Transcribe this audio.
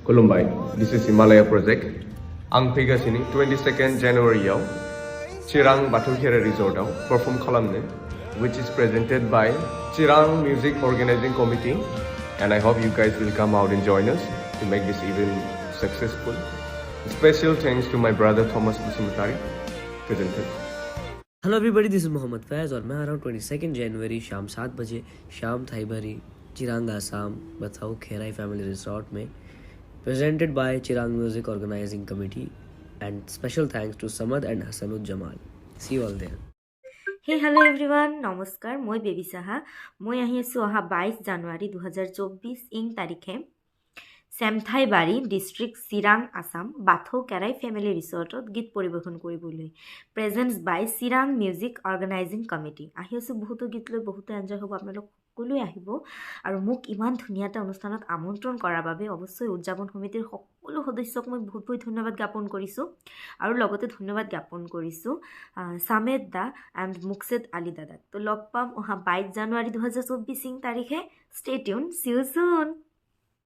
Kolumbai, this is Himalaya Project. Ang faigasini 22nd January yaw Chirang Bathukere Resort yaw perform khalamne, which is presented by Chirang Music Organizing Committee, and I hope you guys will come out and join us to make this event successful. Special thanks to my brother Thomas Busimatari, presented. Hello everybody, this is Mohammad Faiz और मैं आ रहा हूँ 22 जनवरी शाम 7 बजे शाम Thaibari Chirang Assam Bathou Kherai family resort में, presented by Chirang music organizing committee and special thanks to Samad and Hasnuzzamal. See you all there. Hey hello everyone, नमस्कार। मैं बेबी साहा। मैं आহি আছো অহা 22 জানুৱাৰী 2024 তাৰিখে চেমথাইবাৰী ডিষ্ট্ৰিক্ট চিৰাং আসাম বাথৌ কেৰাই ফেমিলি ৰিসৰ্টত গীত পৰিৱেশন কৰিবলৈ। প্ৰেজেন্স বাই চিৰাং মিউজিক অৰ্গেনাইজিং কমিটি। আহি আছো বহুতো গীত লৈ, বহুতো এনজয় হ'ব। আপোনালোক সকলোৱে আহিব আৰু মোক ইমান ধুনীয়া এটা অনুষ্ঠানত আমন্ত্ৰণ কৰাৰ বাবে অৱশ্যই উদযাপন সমিতিৰ সকলো সদস্যক মই বহুত বহুত ধন্যবাদ জ্ঞাপন কৰিছোঁ। আৰু লগতে ধন্যবাদ জ্ঞাপন কৰিছোঁ সামেদ দা এণ্ড মুকছেদ আলী দাদাক। তো লগ পাম অহা 22 জানুৱাৰী 2024 তাৰিখে। Stay tune, C you soon.